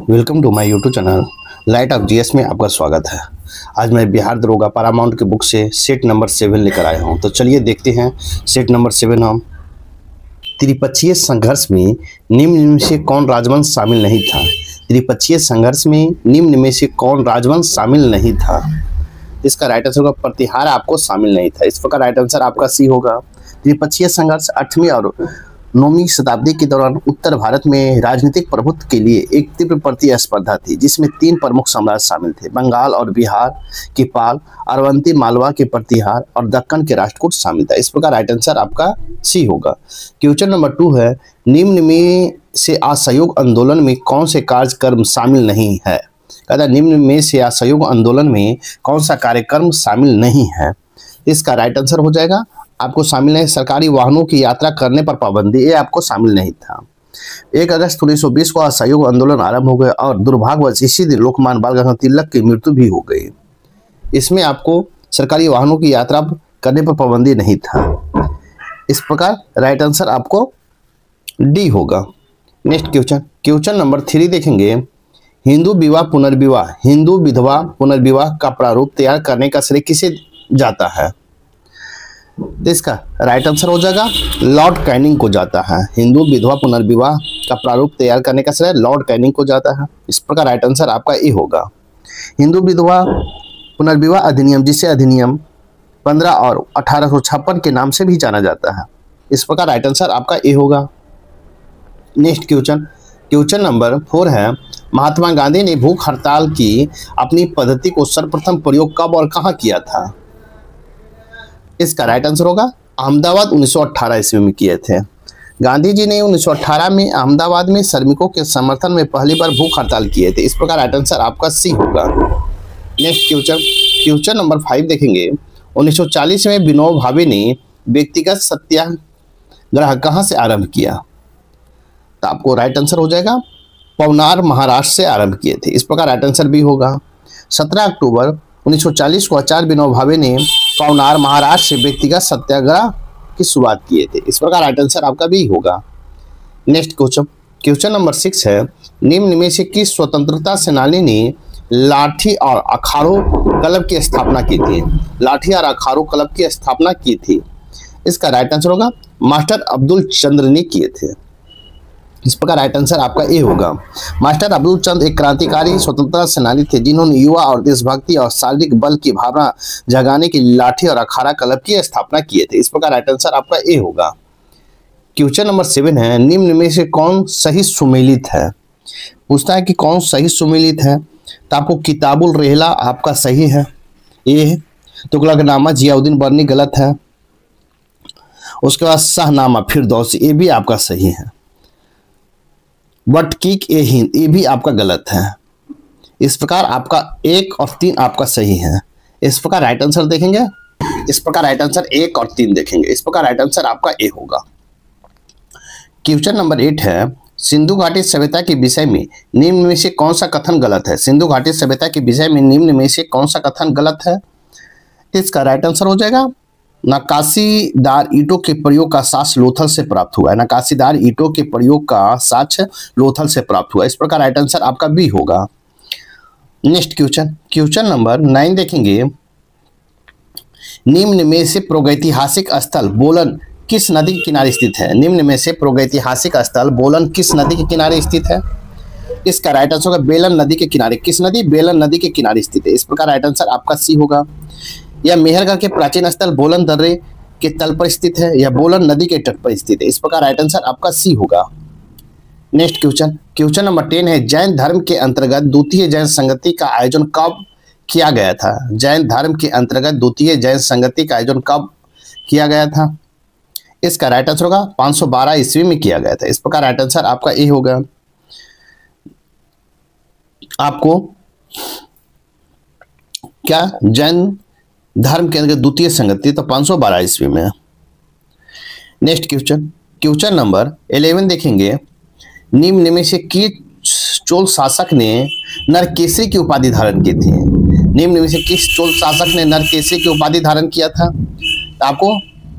Welcome to my YouTube channel light of GS में आपका स्वागत है। आज मैं बिहार दरोगा पैरामाउंट की बुक से सेट नंबर 7 लेकर आया हूं। तो चलिए देखते हैं सेट नंबर 7। हम त्रिपक्षीय संघर्ष में निम्न में से कौन राजवंश शामिल नहीं था। त्रिपक्षीय संघर्ष में निम्न में से कौन राजवंश शामिल नहीं था। इसका राइट आंसर होगा प्रतिहार आपको शामिल नहीं था। इस प्रकार राइट आंसर आपका सी होगा। त्रिपक्षीय संघर्ष 8वीं और 9वीं शताब्दी के दौरान उत्तर भारत में राजनीतिक प्रभुत्व के लिए एक तीव्र प्रतिस्पर्धा थी, जिसमें 3 प्रमुख साम्राज्य शामिल थे। बंगाल और बिहार के पाल, अरवंती मालवा के प्रतिहार और दक्कन के राष्ट्रकूट शामिल था। इस प्रकार राइट आंसर आपका सी होगा। क्वेश्चन नंबर 2 है, निम्न में से असहयोग आंदोलन में कौन से कार्यक्रम शामिल नहीं है। कहता है निम्न में से असहयोग आंदोलन में कौन सा कार्यक्रम शामिल नहीं है। इसका राइट आंसर हो जाएगा आपको शामिल है सरकारी वाहनों की यात्रा करने पर पाबंदी, ये आपको शामिल नहीं था। 1 अगस्त 1920 को असहयोग आंदोलन आरंभ हो गया और दुर्भाग्यवश इसी दिन लोकमान्य बाल गंगाधर तिलक की मृत्यु भी हो गई। इसमें आपको सरकारी वाहनों की यात्रा करने पर पाबंदी नहीं था। इस प्रकार राइट आंसर आपको डी होगा। नेक्स्ट क्वेश्चन नंबर 3 देखेंगे। हिंदू विवाह पुनर्विवाह, हिंदू विधवा पुनर्विवाह का प्रारूप तैयार करने का श्रेय किसे जाता है। इसका राइट आंसर हो जाएगा लॉर्ड कैनिंग को जाता है। हिंदू विधवा पुनर्विवाह का प्रारूप तैयार करने का श्रेय लॉर्ड कैनिंग को जाता है। इस प्रकार राइट आंसर आपका ए होगा। हिंदू विधवा पुनर्विवाह अधिनियम, जिसे अधिनियम 15 और 1856 के नाम से भी जाना जाता है। इस प्रकार राइट आंसर आपका ए होगा। नेक्स्ट क्वेश्चन नंबर 4 है, महात्मा गांधी ने भूख हड़ताल की अपनी पद्धति को सर्वप्रथम प्रयोग कब और कहां किया था। इसका राइट आंसर होगा अहमदाबाद 1918 ईस्वी में किए थे। गांधी जी ने 1918 में अहमदाबाद में श्रमिकों के समर्थन में पहली बार भूख हड़ताल किए थे। इस प्रकार राइट आंसर आपका सी होगा। नेक्स्ट क्वेश्चन नंबर 5 देखेंगे। 1940 में विनोबा भावे ने व्यक्तिगत सत्याग्रह कहां से आरंभ किया। तो आपको राइट आंसर हो जाएगा पवनार महाराष्ट्र से आरंभ किए थे। इस प्रकार राइट आंसर भी होगा। 17 अक्टूबर 1940 को आचार्य विनोबा भावे ने पवनार महाराष्ट्र से व्यक्तिगत सत्याग्रह की शुरुआत किए थे। इस प्रकार राइट आंसर आपका भी होगा। नेक्स्ट क्वेश्चन नंबर 6 है, निम्न में से किस स्वतंत्रता सेनानी ने लाठी और अखाड़ों क्लब की स्थापना की थी। लाठी और अखाड़ों क्लब की स्थापना की थी। इसका राइट आंसर होगा मास्टर अब्दुल चंद्र ने किए थे। इस प्रकार राइट आंसर आपका ए होगा। मास्टर अब्दुल चंद एक क्रांतिकारी स्वतंत्रता सेनानी थे, जिन्होंने युवा और देशभक्ति और शारीरिक बल की भावना जगाने के लिए लाठी और अखाड़ा क्लब की स्थापना किए थे। इस प्रकार राइट आंसर आपका ए होगा। क्वेश्चन नंबर 7 है, निम्न में से कौन सही सुमेलित है। पूछता है कि कौन सही सुमेलित है। तो आपको किताबुल रेहला आपका सही है, ए है। तुगलकनामा जियाउद्दीन बर्नी गलत है। उसके बाद शाहनामा फिरदौसी, ये भी आपका सही है। वटकीक ए हिंद, ये भी आपका गलत है। इस प्रकार आपका 1 और 3 आपका सही है। इस प्रकार राइट आंसर देखेंगे। इस प्रकार राइट आंसर 1 और 3 देखेंगे। इस प्रकार राइट आंसर आपका ए होगा। क्वेश्चन नंबर 8 है, सिंधु घाटी सभ्यता के विषय में निम्न में से कौन सा कथन गलत है। सिंधु घाटी सभ्यता के विषय में निम्न में से कौन सा कथन गलत है। इसका राइट आंसर हो जाएगा नक्काशीदार ईंटों के प्रयोग का साक्ष्य लोथल से प्राप्त हुआ है। नक्काशीदार ईंटों के प्रयोग का साक्ष्य लोथल से प्राप्त हुआ। इस प्रकार राइट आंसर आपका बी होगा। नेक्स्ट क्वेश्चन नंबर 9 देखेंगे। निम्न में से प्रागैतिहासिक स्थल बोलन किस नदी के किनारे स्थित है। निम्न में से प्रागैतिहासिक स्थल बोलन किस नदी के किनारे स्थित है। इसका राइट आंसर होगा बेलन नदी के किनारे। किस नदी, बेलन नदी के किनारे स्थित है। इस प्रकार राइट आंसर आपका सी होगा। यह मेहरगढ़ के प्राचीन स्थल बोलन दर्रे के तल पर स्थित है या बोलन नदी के तट पर स्थित है। इस प्रकार राइट आंसर आपका सी होगा। नेक्स्ट क्वेश्चन नंबर 10 है, जैन धर्म के अंतर्गत द्वितीय जैन संगति का आयोजन कब किया गया था। जैन धर्म के अंतर्गत द्वितीय जैन संगति का आयोजन कब किया गया था। इसका राइट आंसर होगा 512 ईस्वी में किया गया था। इस प्रकार राइट आंसर आपका ए होगा। आपको क्या जैन धर्म के अंदर द्वितीय संगति तो 512 ईस्वी में। नेक्स्ट क्वेश्चन नंबर 11 देखेंगे। निम्न में से किस चोल शासक ने नरकेसरी की उपाधि धारण की थी। निम्न में से किस चोल शासक ने नरकेसरी की उपाधि धारण किया था। तो आपको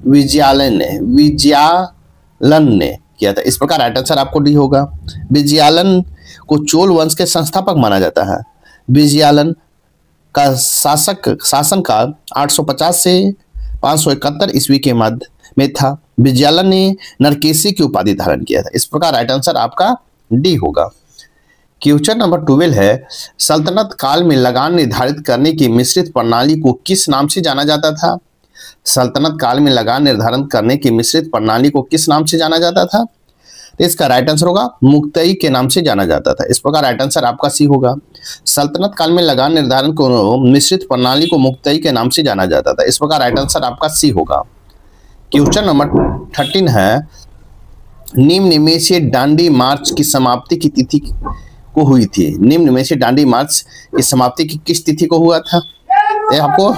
विजयालन ने किया था। इस प्रकार राइट आंसर आपको डी होगा। विजयालन को चोल वंश के संस्थापक माना जाता है। विजयालन का शासनकाल 850 से 571 ईस्वी के मध्य में था। विजयालन ने नरकेशी की उपाधि धारण किया था। इस प्रकार राइट आंसर आपका डी होगा। क्वेश्चन नंबर 12 है, सल्तनत काल में लगान निर्धारित करने की मिश्रित प्रणाली को किस नाम से जाना जाता था? सल्तनत काल में लगान निर्धारण करने की मिश्रित प्रणाली को किस नाम से जाना जाता था? तो इसका राइट आंसर होगा मुक्तई के नाम से जाना जाता था। इस प्रकार राइट आंसर आपका सी होगा। सल्तनत काल में लगान निर्धारण को मिश्रित प्रणाली को मुक्तई के नाम से जाना जाता था। इस प्रकार राइट आंसर आपका सी होगा। क्वेश्चन नंबर 13 है, निम्न में से दांडी मार्च की समाप्ति की तिथि को हुई थी। निम्न में से दांडी मार्च की समाप्ति की किस तिथि को हुआ था? आपको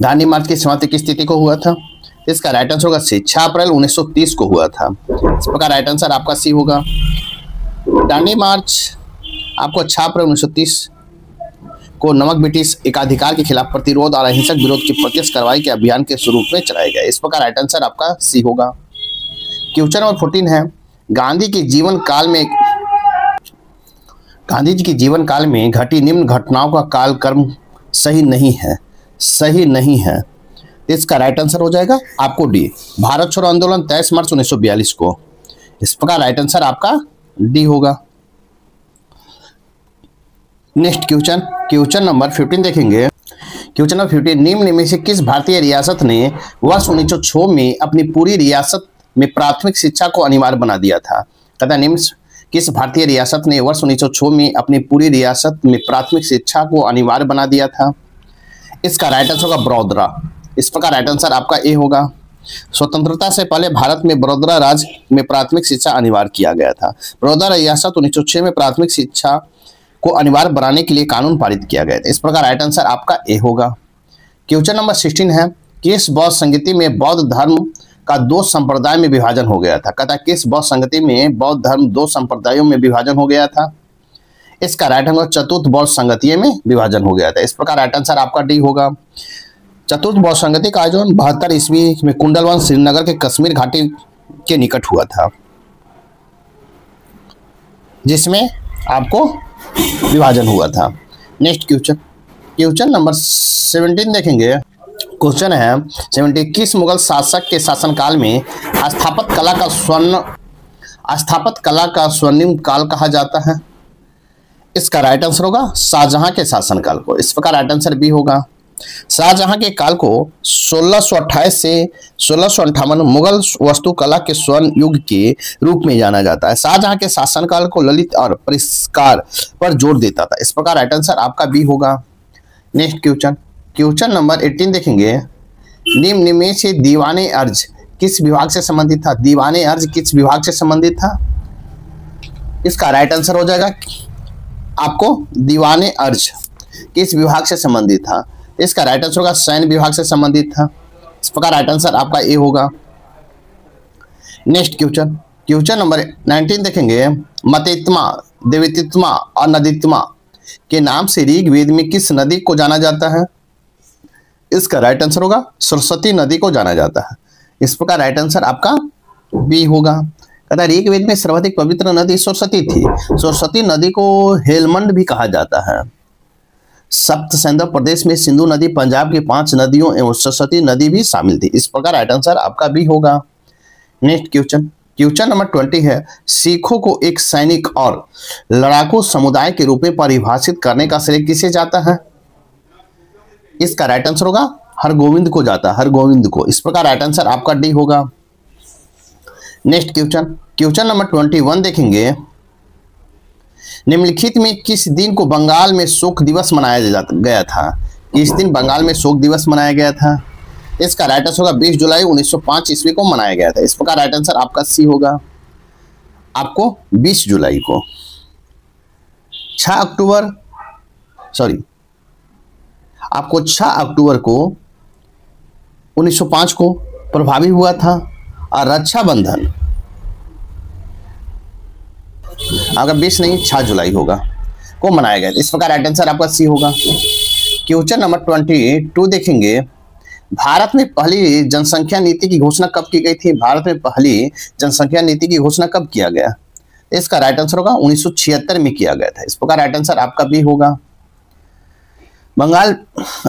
दांडी मार्च की समाप्ति किस तिथि को हुआ था? इसका राइट आंसर होगा सी, 6 अप्रैल 1930 को हुआ था। इस प्रकार राइट आंसर आपका सी होगा। दांडी मार्च आपको 6 अप्रैल 1930 को नमक ब्रिटिश एकाधिकार के खिलाफ प्रतिरोध और अहिंसक विरोध की प्रत्यक्ष कार्रवाई के अभियान के स्वरूप में चलाया गया। इस प्रकार राइट आंसर आपका सी होगा। क्वेश्चन नंबर 14 है, गांधी जी के जीवन काल में घटी निम्न घटनाओं का कालक्रम सही नहीं है। इसका राइट आंसर हो जाएगा आपको डी, भारत छोड़ो आंदोलन 23 मार्च 1942 को। इस प्रकार राइट आंसर आपका डी होगा। नेक्स्ट क्वेश्चन नंबर 15 देखेंगे। क्वेश्चन नंबर 15, निम्न में से किस भारतीय रियासत ने वर्ष 1906 में अपनी पूरी रियासत में प्राथमिक शिक्षा को अनिवार्य बना दिया था? कहता निम्न किस भारतीय रियासत ने वर्ष 1906 में अपनी पूरी रियासत में प्राथमिक शिक्षा को अनिवार्य बना दिया था? इसका राइट आंसर होगा बड़ौदा। इस प्रकार राइट आंसर आपका ए होगा। स्वतंत्रता से पहले भारत में बड़ौदा राज्य में प्राथमिक शिक्षा अनिवार्य किया गया था। बड़ौदा रियासत 1906 में प्राथमिक शिक्षा को अनिवार्य बनाने के लिए कानून पारित किया गया था। इस प्रकार राइट आंसर आपका ए होगा। क्वेश्चन नंबर 16 है, किस बौद्ध संगति में बौद्ध धर्म का 2 संप्रदाय में विभाजन हो गया था? कहता किस बौद्ध संगति में बौद्ध धर्म 2 संप्रदायों में विभाजन हो गया था? इसका राइट आंसर चतुर्थ बौद्ध संगति में विभाजन हो गया था। इस प्रकार राइट आंसर आपका डी होगा। चतुर्थ बौद्ध संगति का आयोजन 72 ईस्वी में कुंडलवन श्रीनगर के कश्मीर घाटी के निकट हुआ था, जिसमें आपको विभाजन हुआ था। नेक्स्ट क्वेश्चन नंबर 17 देखेंगे। क्वेश्चन है 70, किस मुगल शासक के शासनकाल में स्थापत्य कला का स्वर्णिम काल कहा जाता है? इसका राइट आंसर होगा शाहजहां के शासनकाल को। इस प्रकार राइट आंसर बी होगा। शाहजहां के काल को 1628 से 1658 मुगल वास्तुकला के स्वर्ण युग के रूप में जाना जाता है। शाहजहां के शासनकाल को ललित और परिष्कार पर जोर देता था। इस प्रकार राइट आंसर आपका बी होगा। नेक्स्ट क्वेश्चन नंबर 18 देखेंगे। निम्न में से दीवाने अर्ज किस विभाग से संबंधित था? दीवाने अर्ज किस विभाग से संबंधित था? इसका राइट आंसर हो जाएगा आपको दीवाने अर्ज किस विभाग से संबंधित था? इसका राइट आंसर होगा सैन्य विभाग से संबंधित था। इस प्रकार राइट आंसर आपका ए होगा। नेक्स्ट क्वेश्चन नंबर 19 देखेंगे। मतेत्मा, देवतित्मा और नदीत्मा के नाम से ऋग्वेद में किस नदी को जाना जाता है? इसका राइट आंसर होगा सरस्वती नदी को जाना जाता है। इस प्रकार राइट आंसर आपका बी होगा। कहता ऋग्वेद में सर्वाधिक पवित्र नदी सरस्वती थी। सरस्वती नदी को हेलमंड भी कहा जाता है। सप्त सैंधव प्रदेश में सिंधु नदी, पंजाब की 5 नदियों एवं सरस्वती नदी भी शामिल थी। इस प्रकार राइट आंसर आपका बी होगा। नेक्स्ट क्वेश्चन नंबर 20 है। सिखों को एक सैनिक और लड़ाकू समुदाय के रूप में परिभाषित करने का श्रेय किसे जाता है? इसका राइट आंसर होगा हरगोविंद को जाता है, हरगोविंद को। इस प्रकार राइट आंसर आपका डी होगा। नेक्स्ट क्वेश्चन नंबर 21 देखेंगे। निम्नलिखित में किस दिन को बंगाल में शोक दिवस मनाया गया था? किस दिन बंगाल में शोक दिवस मनाया गया था? इसका राइट आंसर होगा 20 जुलाई 1905 ईस्वी को मनाया गया था। इस प्रकार राइट आंसर आपका सी होगा। आपको 20 जुलाई को 6 अक्टूबर को 1905 को प्रभावी हुआ था। और रक्षाबंधन अगर 20 नहीं 6 जुलाई होगा को मनाया गया। इस प्रकार राइट आंसर आपका सी होगा। क्वेश्चन नंबर 22 देखेंगे। भारत में पहली जनसंख्या नीति की घोषणा कब की गई थी? भारत में पहली जनसंख्या नीति की घोषणा कब किया गया? इसका राइट आंसर होगा 1976 में किया गया था। इस प्रकार राइट आंसर आपका बी होगा। बंगाल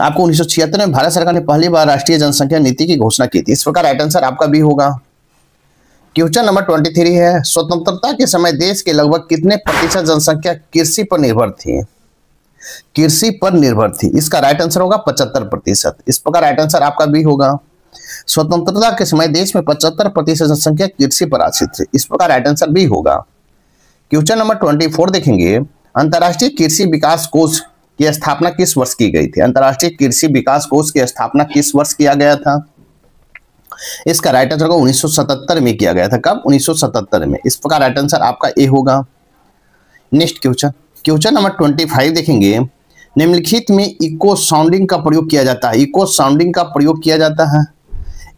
आपको 1976 में भारत सरकार ने पहली बार राष्ट्रीय जनसंख्या नीति की घोषणा की थी। इस प्रकार राइट आंसर आपका बी होगा। क्वेश्चन नंबर 23 है, स्वतंत्रता के समय देश के लगभग कितने प्रतिशत जनसंख्या कृषि पर निर्भर थी? कृषि पर निर्भर थी। इसका राइट आंसर होगा 75%। इस प्रकार राइट आंसर आपका बी होगा। स्वतंत्रता के समय देश में 75% जनसंख्या कृषि पर आश्रित थी। इस प्रकार राइट आंसर बी होगा। क्वेश्चन नंबर 24 देखेंगे, अंतर्राष्ट्रीय कृषि विकास कोष की स्थापना किस वर्ष की गई थी? अंतर्राष्ट्रीय कृषि विकास कोष की स्थापना किस वर्ष किया गया था? इसका राइट आंसर होगा 1977 में किया गया था। कब? 1977 में। इस प्रकार राइट आंसर आपका ए होगा। नेक्स्ट क्वेश्चन नंबर 25 देखेंगे, निम्नलिखित में इको साउंडिंग का प्रयोग किया जाता है। इको साउंडिंग का प्रयोग किया जाता है।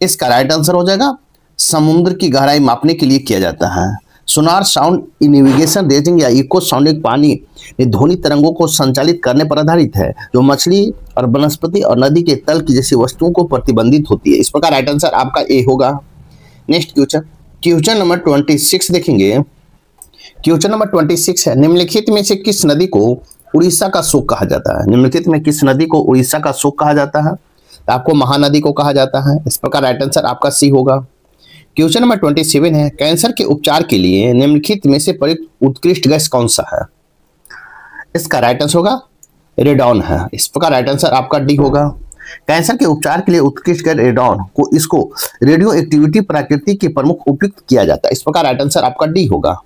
इसका राइट आंसर हो जाएगा समुद्र की गहराई मापने के लिए किया जाता है। सोनार साउंड नेविगेशन रेंजिंग या इको साउंडिंग पानी में ध्वनि तरंगों को संचालित करने पर आधारित है, जो मछली और वनस्पति और नदी के तल की जैसी वस्तुओं को प्रतिबंधित होती है। इस प्रकार राइट आंसर आपका ए होगा। नेक्स्ट क्वेश्चन नंबर 26 देखेंगे। क्वेश्चन नंबर 26 है, निम्नलिखित में से किस नदी को उड़ीसा का शोक कहा जाता है? निम्नलिखित में किस नदी को उड़ीसा का शोक कहा जाता है? तो आपको महानदी को कहा जाता है। इस प्रकार राइट आंसर आपका सी होगा। क्वेश्चन नंबर 27 है, कैंसर के उपचार के लिए निम्नलिखित में से प्रयुक्त उत्कृष्ट गैस कौन सा है? इसका राइट आंसर होगा रेडॉन है। इस प्रकार राइट आंसर आपका डी होगा। कैंसर के उपचार के लिए उत्कृष्ट गैस रेडॉन को इसको रेडियो एक्टिविटी प्रकृति के प्रमुख उपयुक्त किया जाता है। इस प्रकार राइट आंसर आपका डी होगा।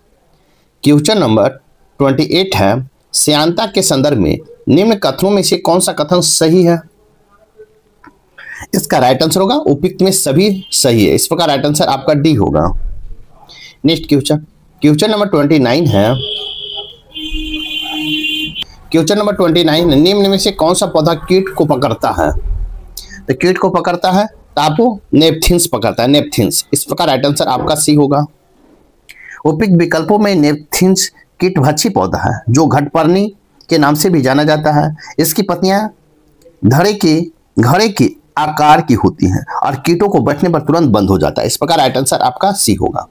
क्वेश्चन नंबर 28 है, श्यानता के संदर्भ में निम्न कथनों में से कौन सा कथन सही है? इसका राइट आंसर होगा उपयुक्त में सभी सही है। इस प्रकार राइट आंसर आपका डी होगा। नेक्स्ट क्वेश्चन नंबर 29 है। क्वेश्चन नंबर 29 निम्न में से कौन सा पौधा कीट को पकड़ता है? तो कीट को पकड़ता है तो आपको नेपथिन्स पकड़ता है, नेपथिन्स। इस प्रकार राइट आंसर आपका सी होगा। उपयुक्त विकल्पों में नेपथिन्स कीटभक्षी पौधा है, जो घटपर्णी के नाम से भी जाना जाता है। इसकी पत्तियां घड़े के आकार की होती हैं और कीटों को बैठने पर तुरंत बंद हो जाता है। इस प्रकार राइट आंसर आपका सी होगा।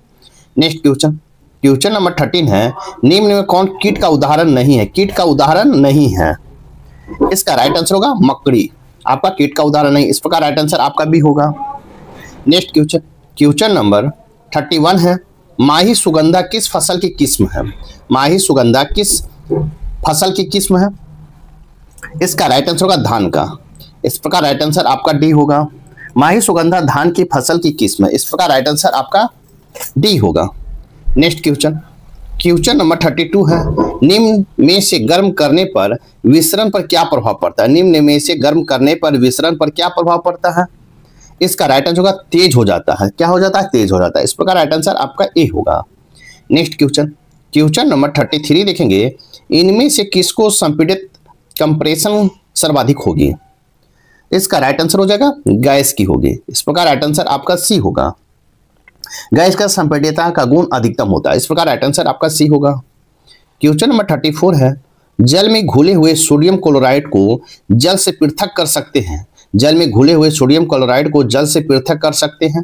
नेक्स्ट क्वेश्चन नंबर 13 है, निम्न में कौन कीट का उदाहरण नहीं है? कीट का उदाहरण नहीं है। इसका राइट आंसर होगा मकड़ी। आपका कीट का उदाहरण नहीं। इस प्रकार राइट आंसर आपका भी होगा। नेक्स्ट क्वेश्चन नंबर 31 है, माही सुगंधा किस फसल की किस्म है? माही सुगंधा किस फसल की किस्म है? इसका राइट आंसर होगा धान का। इस प्रकार राइट आंसर आपका डी होगा। माही सुगंधा धान की फसल की किस्म है। इस प्रकार राइट आंसर आपका डी होगा। नेक्स्ट क्वेश्चन नंबर 32 है, निम्न में से गर्म करने पर विसरण पर क्या प्रभाव पड़ता है? निम्न में से गर्म करने पर विसरण पर क्या प्रभाव पड़ता है? इसका राइट आंसर होगा तेज हो जाता है। क्या हो जाता है? तेज हो जाता है। इस प्रकार राइट आंसर आपका ए होगा। नेक्स्ट क्वेश्चन नंबर 33 देखेंगे, इनमें से किसको संपीड़ित कंप्रेशन सर्वाधिक होगी? इसका राइट आंसर हो जाएगा गैस की होगी। इस प्रकार राइट आंसर आपका सी होगा। गैस का संपीड़ितता का गुण अधिकतम होता है। इस प्रकार राइट आंसर आपका सी होगा। क्वेश्चन नंबर 34 है, जल में घुले हुए सोडियम क्लोराइड को जल से पृथक कर सकते हैं। जल में घुले हुए सोडियम क्लोराइड को जल से पृथक कर सकते हैं।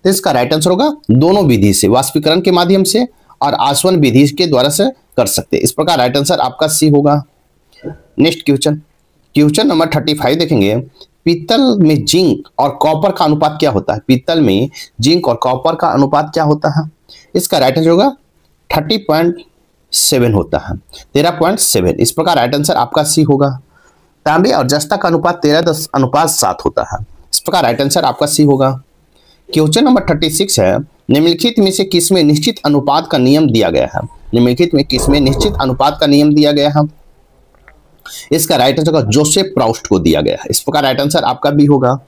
तो इसका राइट आंसर होगा दोनों विधि से, वाष्पीकरण के माध्यम से और आसवन विधि के द्वारा से कर सकते हैं। इस प्रकार राइट आंसर आपका सी होगा। नेक्स्ट क्वेश्चन नंबर 35 देखेंगे, पीतल में जिंक और कॉपर का अनुपात क्या होता है? पीतल में जिंक और कॉपर का अनुपात क्या होता है? इसका राइट आंसर होगा 30.7 होता है, 13.7। इस प्रकार राइट आंसर आपका सी होगा। तांबे और जस्ता का अनुपात 13:7 होता है। इस प्रकार राइट आंसर आपका सी होगा। क्वेश्चन नंबर 36 है, निम्नलिखित में से किसमें निश्चित अनुपात का नियम दिया गया है? निम्नलिखित में किसमें निश्चित अनुपात का नियम दिया गया है? इसका राइट आंसर जोसेफ प्राउस्ट को दिया गया है। इस प्रकार राइट आंसर आपका भी होगा।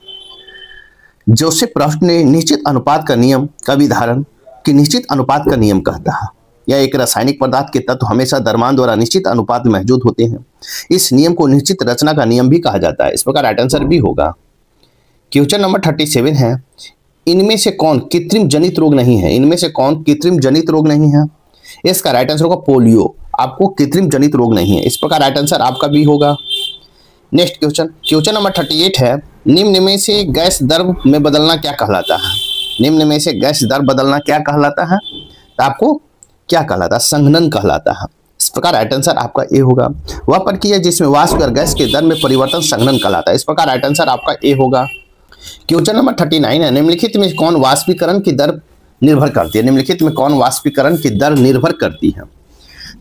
जोसेफ प्राउस्ट ने निश्चित अनुपात का नियम का विधारण कि निश्चित अनुपात का नियम कहता है। यह एक रासायनिक पदार्थ के तत्व हमेशा द्रव्यमान द्वारा निश्चित अनुपात में मौजूद होते हैं। इस नियम को निश्चित रचना का नियम भी कहा जाता है। इस प्रकार राइट आंसर भी होगा। क्वेश्चन नंबर 37 है, इनमें से कौन कृत्रिम जनित रोग नहीं है? इनमें से कौन कृत्रिम जनित रोग नहीं है? इसका राइट आंसर होगा पोलियो। आपको कृत्रिम जनित रोग नहीं है। इस प्रकार राइट आंसर आपका भी होगा। नेक्स्ट क्वेश्चन नंबर 38 है, निम्न में से गैस दर में बदलना क्या कहलाता है? निम्न में से गैस दर बदलना क्या कहलाता है? तो आपको क्या कहलाता है? संघनन कहलाता है। इस प्रकार राइट आंसर आपका ए होगा। वह प्रक्रिया जिसमें वाष्प और गैस के दर में परिवर्तन संघनन कहलाता है। इस प्रकार राइट आंसर आपका ए होगा। क्वेश्चन नंबर 39 है, निम्नलिखित में कौन वाष्पीकरण की दर निर्भर करती है? निम्नलिखित में कौन वाष्पीकरण की दर निर्भर करती है?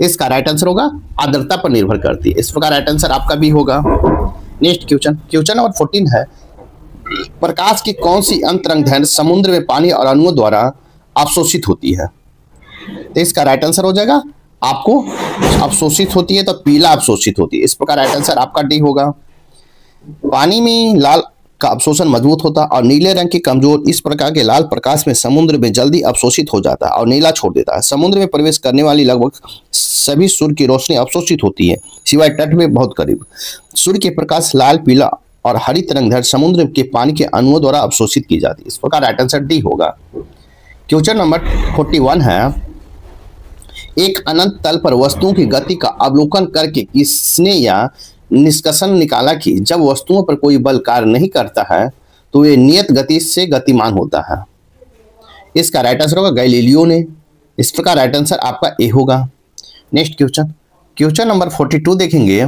इसका राइट आंसर होगा आर्द्रता पर निर्भर करती है। इस प्रकार राइट आंसर आपका भी होगा। नेक्स्ट क्वेश्चन नंबर 14 है, प्रकाश की कौन सी अंतरंग दैर्ध्य समुद्र में पानी और अणुओं द्वारा अवशोषित होती है? तो इसका राइट आंसर हो जाएगा आपको अवशोषित होती है तो पीला अवशोषित होती है। इस प्रकार राइट आंसर आपका डी होगा। पानी में लाल का अवशोषण मजबूत होता है और नीले रंग की कमजोर। इस प्रकार के लाल प्रकाश में समुद्र में जल्दी अवशोषित हो जाता है और नीला छोड़ देता है। समुद्र में प्रवेश करने वाली लगभग सभी सूर्य की रोशनी अवशोषित होती है सिवाय तट में बहुत करीब। सूर्य के प्रकाश लाल, पीला और हरी तरंगदैर्घ्य समुद्र के पानी के अणुओं द्वारा अवशोषित की जाती है। इस प्रकार राइट आंसर डी होगा। क्वेश्चन नंबर 41 है, एक अनंत तल पर वस्तुओं की गति का अवलोकन करके किसने या निष्कर्षण निकाला कि जब वस्तुओं पर कोई बल कार्य नहीं करता है तो वे नियत गति से गतिमान होता है? इसका राइट आंसर होगा गैलीलियो ने। इस प्रकार राइट आंसर आपका ए होगा। नेक्स्ट क्वेश्चन नंबर 42 देखेंगे।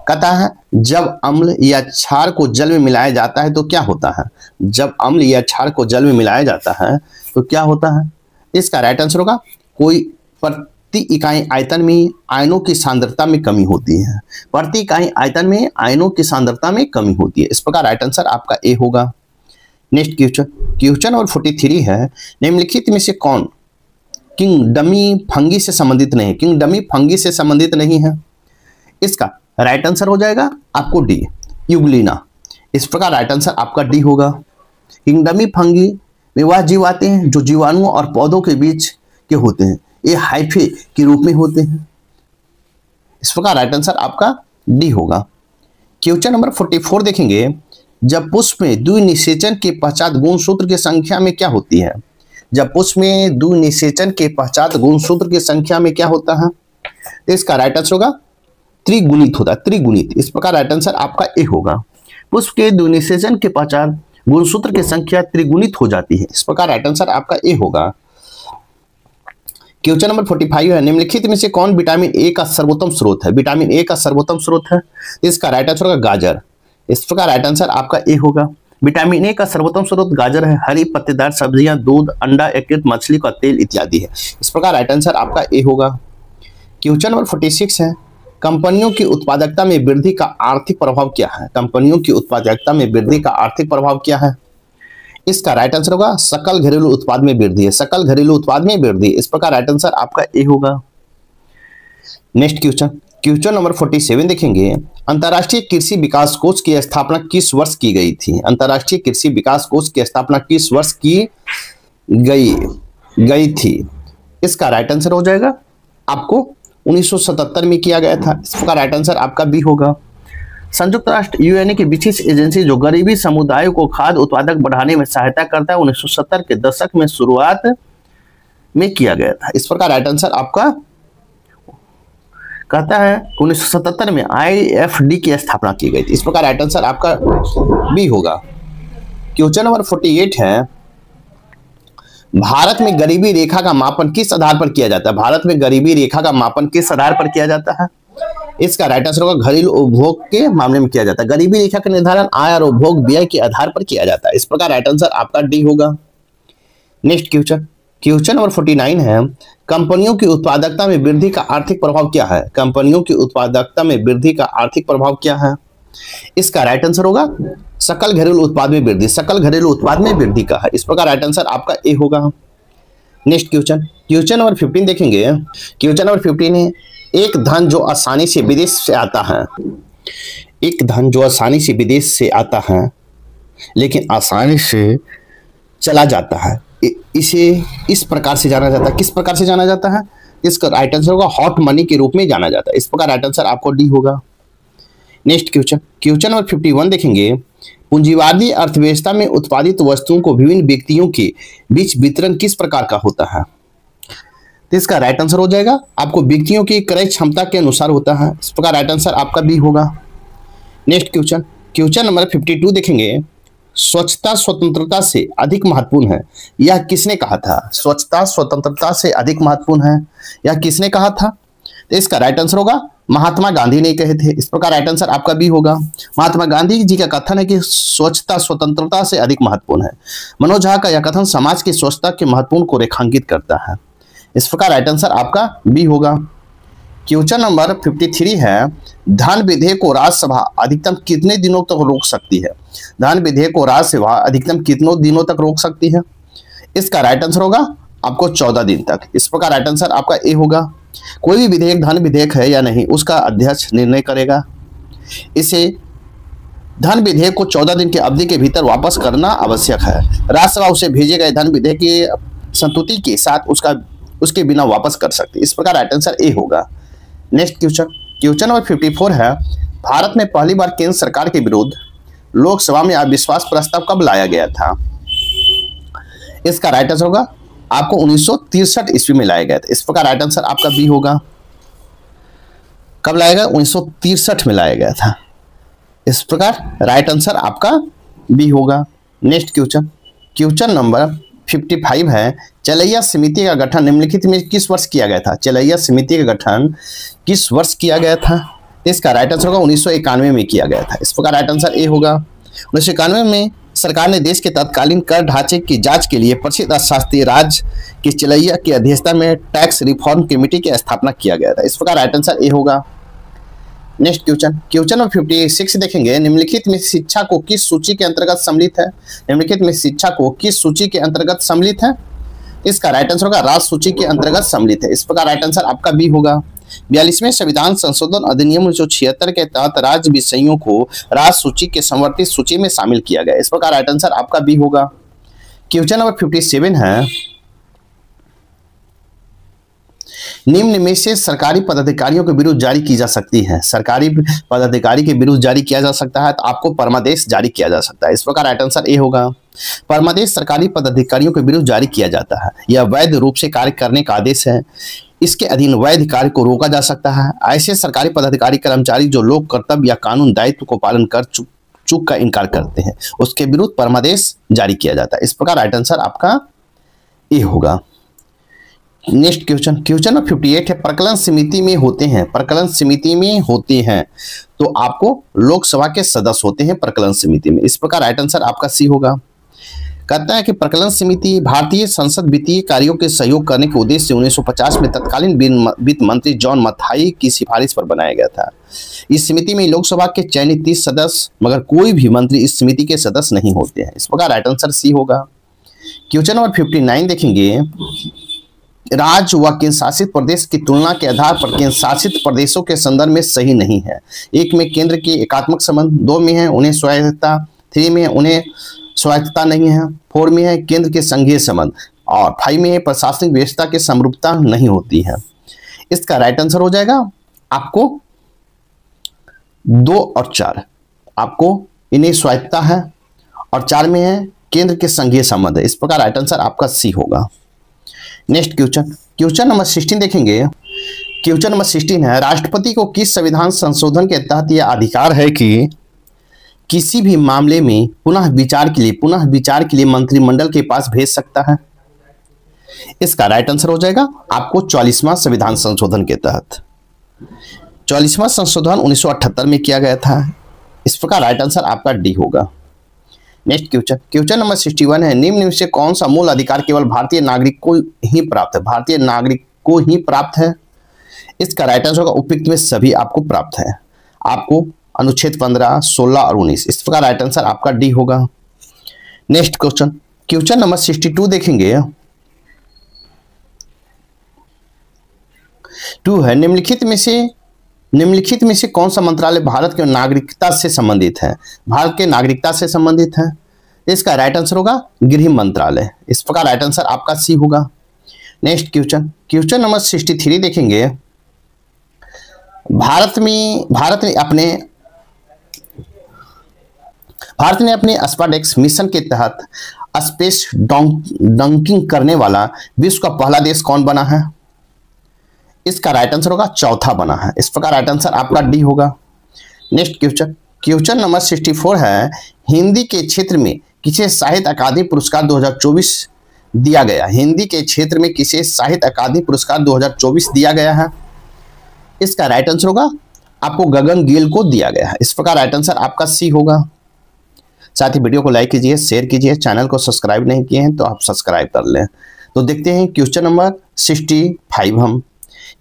कहता है जब अम्ल या क्षार को जल में मिलाया जाता है तो क्या होता है? जब अम्ल या क्षार को जल में मिलाया जाता है तो क्या होता है? इसका राइट आंसर होगा कोई प्रति इकाई आयतन में आयनों की सांद्रता में कमी होती है। प्रति इकाई आयतन में आयनों की सांद्रता में कमी होती है। इस प्रकार राइट आंसर आपका ए होगा। नेक्स्ट क्वेश्चन नंबर 43 है, निम्नलिखित में से कौन किंगडमी फंगी से संबंधित नहीं? किंगडमी फंगी से संबंधित नहीं है। इसका राइट आंसर हो जाएगा आपको डी, यूग्लिना। इस प्रकार राइट आंसर आपका डी होगा। किंगडमी फंगी में वह जीव आते हैं जो जीवाणुओं और पौधों के बीच के होते हैं। ये हाइफे के रूप में होते हैं। इस प्रकार राइट आंसर आपका डी होगा। क्वेश्चन नंबर 44 देखेंगे। जब पुष्प में द्विनिषेचन के पश्चात गुणसूत्र की संख्या में क्या होती है? जब पुष्प में द्विनिषेचन के पश्चात गुणसूत्र की संख्या में क्या होता है? तो इसका राइट आंसर होगा त्रिगुणित होता है, त्रिगुणित। इस प्रकार राइट आंसर आपका ए होगा। पुष्प के द्विनिषेचन के पश्चात गुणसूत्र की संख्या त्रिगुणित हो जाती है। इस प्रकार राइट आंसर आपका ए होगा। क्वेश्चन नंबर 45 है, निम्नलिखित में से कौन विटामिन ए का सर्वोत्तम स्रोत है? विटामिन ए का सर्वोत्तम स्रोत है। इसका राइट आंसर होगा गाजर। इस प्रकार राइट आंसर आपका ए होगा। विटामिन ए का सर्वोत्तम स्रोत गाजर है। हरी पत्तेदार सब्जियां, दूध, अंडा, यकृत, मछली का तेल इत्यादि है। इस प्रकार राइट आंसर आपका ए होगा। क्वेश्चन नंबर 46 है, कंपनियों की उत्पादकता में वृद्धि का आर्थिक प्रभाव क्या है? कंपनियों की उत्पादकता में वृद्धि का आर्थिक प्रभाव क्या है? इसका राइट आंसर होगा सकल घरेलू उत्पाद में वृद्धि है। सकल घरेलू उत्पाद में वृद्धि। इस प्रकार राइट आंसर आपका ए होगा। नेक्स्ट क्वेश्चन नंबर 47 देखेंगे। अंतर्राष्ट्रीय कृषि विकास कोष की स्थापना किस वर्ष की गई थी? अंतर्राष्ट्रीय कृषि विकास कोष की स्थापना किस वर्ष की गई थी? इसका राइट आंसर हो जाएगा आपको 1977 में किया गया था। इस प्रकार राइट आंसर आपका बी होगा। संयुक्त राष्ट्र यूएन की विशेष एजेंसी जो गरीबी समुदायों को खाद्य उत्पादक बढ़ाने में सहायता करता है 1970 के दशक में शुरुआत में किया गया था। इस प्रकार राइट आंसर आपका कहता है 1977 में आईएफडी की स्थापना की गई थी। इस प्रकार राइट आंसर आपका बी होगा। क्वेश्चन नंबर 48 है, भारत में गरीबी रेखा का मापन किस आधार पर किया जाता है? भारत में गरीबी रेखा का मापन किस आधार पर किया जाता है? इसका राइट आंसर होगा घरेलू उपभोग के मामले में किया जाता है। गरीबी रेखा का निर्धारण आय और उपभोग व्यय के आधार पर किया जाता है। इस प्रकार राइट आंसर आपका डी होगा। नेक्स्ट क्वेश्चन नंबर 49 है, कंपनियों की उत्पादकता में वृद्धि का आर्थिक प्रभाव क्या है? कंपनियों की उत्पादकता में वृद्धि का आर्थिक प्रभाव क्या है? इसका राइट आंसर होगा सकल घरेलू उत्पाद में वृद्धि। सकल घरेलू उत्पाद में वृद्धि का है। इस प्रकार राइट आंसर आपका ए होगा। नेक्स्ट क्वेश्चन नंबर 15 देखेंगे। क्वेश्चन नंबर 15 है, एक धन जो आसानी से विदेश से आता है, एक धन जो आसानी से विदेश से आता है लेकिन आसानी से चला जाता है, इसे इस प्रकार से जाना जाता है। किस प्रकार से जाना जाता है? इसका राइट आंसर होगा हॉट मनी के रूप में जाना जाता है। इस प्रकार राइट आंसर आपको डी होगा। नेक्स्ट क्वेश्चन नंबर 51 देखेंगे। पूंजीवादी अर्थव्यवस्था में उत्पादित वस्तुओं को विभिन्न व्यक्तियों के बीच वितरण किस प्रकार का होता है? तो इसका राइट आंसर हो जाएगा आपको व्यक्तियों की क्रय क्षमता के अनुसार होता है। इस प्रकार राइट आंसर आपका बी होगा। नेक्स्ट क्वेश्चन नंबर 52 देखेंगे। स्वच्छता स्वतंत्रता से अधिक महत्वपूर्ण है, यह किसने कहा था? स्वच्छता स्वतंत्रता से अधिक महत्वपूर्ण है, यह किसने कहा था? तो इसका राइट आंसर होगा महात्मा गांधी ने कहे थे। इस प्रकार राइट आंसर आपका बी होगा। महात्मा गांधी जी का कथन है कि स्वच्छता स्वतंत्रता से अधिक महत्वपूर्ण है। मनोज झा का यह कथन समाज की स्वच्छता के महत्वपूर्ण को रेखांकित करता है। इस प्रकार राइट आंसर आपका बी होगा। क्वेश्चन नंबर 53 है, धन विधेयक को राज्यसभा अधिकतम कितने दिनों तक रोक सकती है? धन विधेयक को राज्यसभा अधिकतम कितनों दिनों तक रोक सकती है? इसका राइट आंसर होगा आपको 14 दिन तक। इस प्रकार राइट आंसर आपका ए होगा। कोई भी विधेयक धन विधेयक है या नहीं उसका अध्यक्ष निर्णय करेगा। इसे धन विधेयक को 14 दिन की अवधि के भीतर वापस करना आवश्यक है। राज्यसभा उसे भेजे गए धन विधेयक की संतुति के साथ उसके बिना वापस कर सकती है। इस प्रकार राइट आंसर ए होगा। नेक्स्ट क्वेश्चन नंबर 54 है, भारत में पहली बार केंद्र सरकार के विरुद्ध लोकसभा में अविश्वास प्रस्ताव कब लाया गया था? इसका राइट आंसर होगा आपको 1963 ईस्वी में लाया गया था। इस प्रकार राइट आंसर आपका बी होगा। कब लाया गया? 1963 में लाया गया था। इस प्रकार राइट आंसर आपका बी होगा। नेक्स्ट क्वेश्चन नंबर 55 है, चलैया समिति का गठन निम्नलिखित में किस वर्ष किया गया था? चलैया समिति का गठन किस वर्ष किया गया था? इसका राइट आंसर होगा 1991 में किया गया था। इस प्रकार राइट आंसर ए होगा। 1991 में सरकार ने देश के तत्कालीन कर ढांचे की जांच के लिए प्रसिद्ध अर्थशास्त्री राज की चलैया की अध्यक्षता में टैक्स रिफॉर्म कमेटी की स्थापना किया गया था। इस प्रकार राइट आंसर ए होगा। नेक्स्ट क्वेश्चन नंबर 56 देखेंगे, निम्नलिखित में शिक्षा को किस सूची के अंतर्गत सम्मिलित है? निम्नलिखित में शिक्षा को किस सूची के अंतर्गत सम्मिलित है? इसका राइट आंसर होगा राज्य सूची के अंतर्गत सम्मिलित है। इस प्रकार राइट आंसर आपका बी होगा। 42वें संविधान संशोधन अधिनियम 1976 के तहत राज्य विषयों को राज्य सूची के संवर्धित सूची में शामिल किया गया। इस प्रकार राइट आंसर आपका बी होगा। क्वेश्चन नंबर 57 है, निम्न में से सरकारी पदाधिकारियों के विरुद्ध जारी की जा सकती है। सरकारी पदाधिकारी के विरुद्ध जारी किया जा सकता है तो आपको परमादेश जारी किया जा सकता है। इस प्रकार राइट आंसर ए होगा। परमादेश सरकारी पदाधिकारियों के विरुद्ध जारी किया जाता है। यह वैध रूप से कार्य करने का आदेश है। इसके अधीन वैध कार्य को रोका जा सकता है। ऐसे सरकारी पदाधिकारी कर्मचारी जो लोक कर्तव्य या कानून दायित्व को पालन कर चूक का इनकार करते हैं उसके विरुद्ध परमादेश जारी किया जाता है। इस प्रकार राइट आंसर आपका ए होगा। नेक्स्ट क्वेश्चन नंबर 58 है, प्रकलन समिति में होते हैं। प्रकलन समिति में होते हैं तो आपको लोकसभा के सदस्य होते हैं प्रकलन समिति में। इस प्रकार राइट आंसर आपका सी होगा। कहता है कि प्रकलन समिति भारतीय संसद वित्तीय कार्यों के सहयोग करने के उद्देश्य से 1950 में तत्कालीन वित्त मंत्री जॉन मथाई की सिफारिश पर बनाया गया था। इस समिति में लोकसभा के चयनित 30 सदस्य मगर कोई भी मंत्री इस समिति के सदस्य नहीं होते हैं। इस प्रकार राइट आंसर सी होगा। क्वेश्चन नंबर 59 देखेंगे, राज्य व केंद्र शासित प्रदेश की तुलना के आधार पर केंद्र शासित प्रदेशों के संदर्भ में सही नहीं है। 1 में केंद्र के एकात्मक संबंध, 2 में है उन्हें स्वायत्तता, 3 में उन्हें स्वायत्तता नहीं है, 4 में है केंद्र के संघीय संबंध और 5 में है प्रशासनिक व्यवस्था की समरूपता नहीं होती है। इसका राइट आंसर हो जाएगा आपको 2 और 4। आपको इन्हें स्वायत्तता है और 4 में है केंद्र के संघीय संबंध है। इस प्रकार राइट आंसर आपका सी होगा। नेक्स्ट क्वेश्चन नंबर 16 देखेंगे। क्वेश्चन नंबर 16 है, राष्ट्रपति को किस संविधान संशोधन के तहत यह अधिकार है कि किसी भी मामले में पुनः विचार के लिए मंत्रिमंडल के पास भेज सकता है? इसका राइट आंसर हो जाएगा आपको 44वां संविधान संशोधन के तहत। 44वां संशोधन 1978 में किया गया था। इस प्रकार राइट आंसर आपका डी होगा। नेक्स्ट क्वेश्चन नंबर 61 है, निम्न में से कौन सा मूल अधिकार केवल भारतीय नागरिक को ही प्राप्त है? भारतीय नागरिक को ही प्राप्त है। इसका राइट आंसर होगा उपयुक्त में सभी आपको प्राप्त है। आपको अनुच्छेद 15, 16 और 19। इस प्रकार राइट आंसर आपका डी होगा। नेक्स्ट क्वेश्चन नंबर 62 देखेंगे। 2 है, निम्नलिखित में से कौन सा मंत्रालय भारत के नागरिकता से संबंधित है? भारत के नागरिकता से संबंधित है। इसका राइट आंसर होगा गृह मंत्रालय। इस प्रकार राइट आंसर आपका सी होगा। नेक्स्ट क्वेश्चन नंबर 63 देखेंगे। भारत ने अपने स्पाडेक्स मिशन के तहत स्पेस डंकिंग करने वाला विश्व का पहला देश कौन बना है? इसका राइट आंसर होगा चौथा बना है। इस प्रकार राइट आंसर आपका डी होगा। नेक्स्ट क्वेश्चन नंबर 64 है, हिंदी के क्षेत्र में किसे साहित्य अकादमी पुरस्कार 2024 दिया गया? हिंदी के क्षेत्र में किसे साहित्य अकादमी पुरस्कार 2024 दिया गया है? इसका राइट आंसर होगा आपको गगन गिल को दिया गया है। इस प्रकार राइट आंसर आपका सी होगा। साथ ही वीडियो को लाइक कीजिए, शेयर कीजिए, चैनल को सब्सक्राइब नहीं किए हैं तो आप सब्सक्राइब कर लें। तो देखते हैं क्वेश्चन नंबर 65 हम,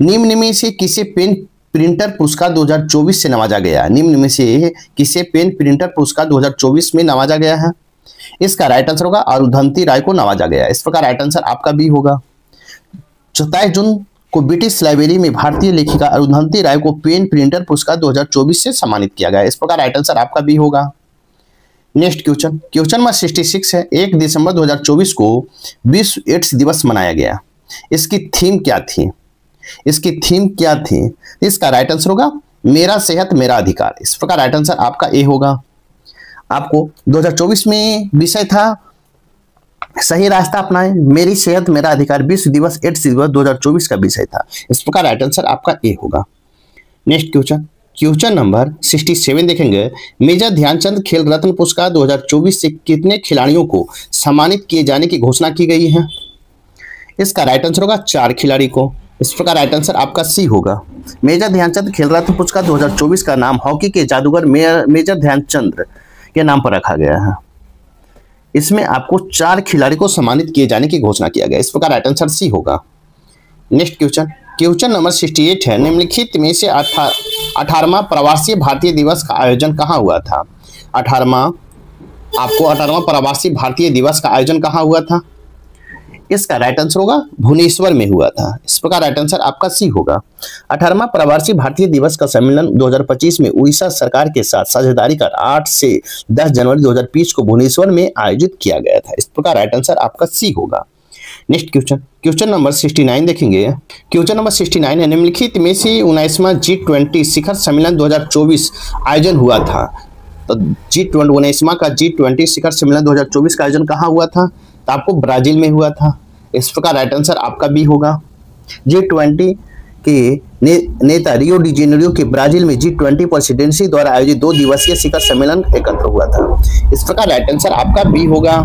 निम्न में से किसे पेन प्रिंटर पुरस्कार 2024 से नवाजा गया है? निम्न में से किसे पेन प्रिंटर पुरस्कार 2024 में नवाजा गया है? इसका राइट आंसर होगा अरुंधति राय को नवाजा गया है। इस प्रकार राइट आंसर आपका बी होगा। 27 जून को ब्रिटिश लाइब्रेरी में भारतीय लेखिका अरुंधति राय को पेन प्रिंटर पुरस्कार 2024 से सम्मानित किया गया है। इस प्रकार राइट आंसर आपका बी होगा। नेक्स्ट क्वेश्चन नंबर 66 है, 1 दिसंबर 2024 को विश्व एड्स दिवस मनाया गया। इसकी थीम क्या थी? इसका राइट आंसर होगा मेरा सेहत मेरा अधिकार। इस प्रकार राइट आंसर आपका ए होगा। आपको 2024 में विषय था सही रास्ता अपनाएं, मेरी सेहत मेरा अधिकार, विश्व दिवस एड्स दिवस 2024 का विषय था। इस प्रकार राइट आंसर आपका ए होगा। नेक्स्ट क्वेश्चन नंबर 67 देखेंगे, मेजर ध्यानचंद खेल रत्न पुरस्कार 2024 से कितने खिलाड़ियों को सम्मानित किए जाने की घोषणा की गई है? इसका राइट आंसर होगा 4 खिलाड़ी को। इस प्रकार राइट आंसर आपका सी होगा। मेजर ध्यानचंद खेल रत्न पुरस्कार 2024 का नाम हॉकी के जादूगर मेजर ध्यानचंद के नाम पर रखा गया है। इसमें आपको 4 खिलाड़ी को सम्मानित किए जाने की घोषणा किया गया। इस प्रकार राइट आंसर सी होगा। नेक्स्ट क्वेश्चन नंबर 68 है, निम्नलिखित में से 18वां प्रवासी भारतीय दिवस का आयोजन कहाँ हुआ था? 18वां प्रवासी भारतीय दिवस का आयोजन कहाँ हुआ था? इसका राइट आंसर होगा भुवनेश्वर में हुआ था। इस प्रकार राइट आंसर आपका सी होगा। 18वां प्रवासी भारतीय दिवस का सम्मेलन 2025 में उड़ीसा सरकार के साथ साझेदारी कर 8 से 10 जनवरी 2020 को भुवनेश्वर में आयोजित किया गया था। इस प्रकार राइट आंसर आपका सी होगा। नेक्स्ट क्वेश्चन नंबर 69 देखेंगे। क्वेश्चन नंबर 69 है, निम्नलिखित में से 19वां G20 शिखर सम्मेलन 2024 आयोजन हुआ था। तो G20 का G20 शिखर सम्मेलन 2024 का आयोजन कहाँ हुआ था? तो आपको ब्राजील में हुआ था। इस प्रकार राइट आंसर आपका बी होगा। G20 के नेता रियो डी जेनेरियो के ब्राजील में G20 प्रेसिडेंसी द्वारा आयोजित 2 दिवसीय शिखर सम्मेलन एकत्र हुआ था। इस प्रकार राइट आंसर आपका बी होगा।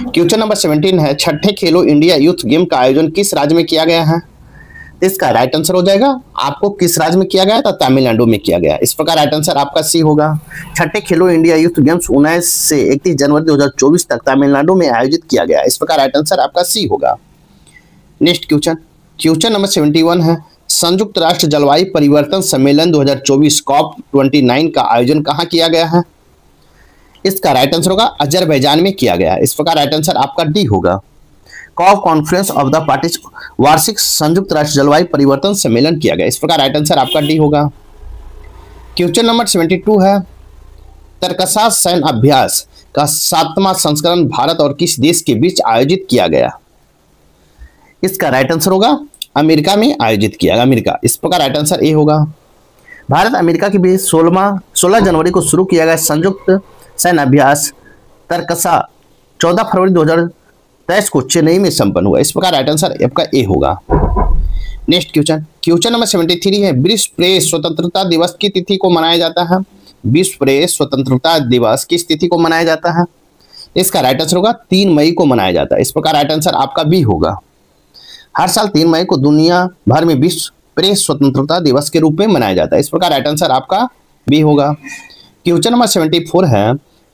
क्वेश्चन नंबर 17 है, 6ठे खेलो इंडिया यूथ गेम का आयोजन किस राज्य में किया गया है? इसका राइट आंसर हो जाएगा आपको किस राज्य में किया गया था? तमिलनाडु में किया गया। इस प्रकार राइट आंसर आपका सी होगा। 6ठे खेलो इंडिया यूथ गेम्स 19 से 31 जनवरी 2024 तक तमिलनाडु में आयोजित किया गया। इस प्रकार राइट आंसर आपका सी होगा। नेक्स्ट क्वेश्चन नंबर 71 है, संयुक्त राष्ट्र जलवायु परिवर्तन सम्मेलन 2024 COP29 का आयोजन कहाँ किया गया है? इसका राइट आंसर होगा अजरबैजान में किया गया। इस प्रकार राइट आंसर आपका डी होगा। COP conference of the parties वार्षिक संयुक्त राष्ट्र जलवायु परिवर्तन सम्मेलन किया गया। इस प्रकार राइट आंसर आपका डी होगा। क्वेश्चन नंबर 72 है, तरकसा सैन्य अभ्यास का 7वां संस्करण भारत और किस देश के बीच आयोजित किया गया? इसका राइट आंसर होगा अमेरिका में आयोजित किया गया, अमेरिका। इस प्रकार राइट आंसर ए होगा। भारत अमेरिका के बीच 16 जनवरी को शुरू किया गया संयुक्त सैन्य अभ्यास तरकसा 14 फरवरी 2023 को चेन्नई में संपन्न हुआ। इस प्रकार राइट आंसर आपका ए होगा। नेक्स्ट क्वेश्चन नंबर 73 है, विश्व प्रेस स्वतंत्रता दिवस की तिथि को मनाया जाता है? विश्व प्रेस स्वतंत्रता दिवस किस तिथि को मनाया जाता है? इसका राइट आंसर होगा 3 मई को मनाया जाता है। इस प्रकार राइट आंसर आपका बी होगा। हर साल 3 मई को दुनिया भर में विश्व प्रेस स्वतंत्रता दिवस के रूप में मनाया जाता है। इस प्रकार राइट आंसर आपका बी होगा। क्वेश्चन नंबर 74 है,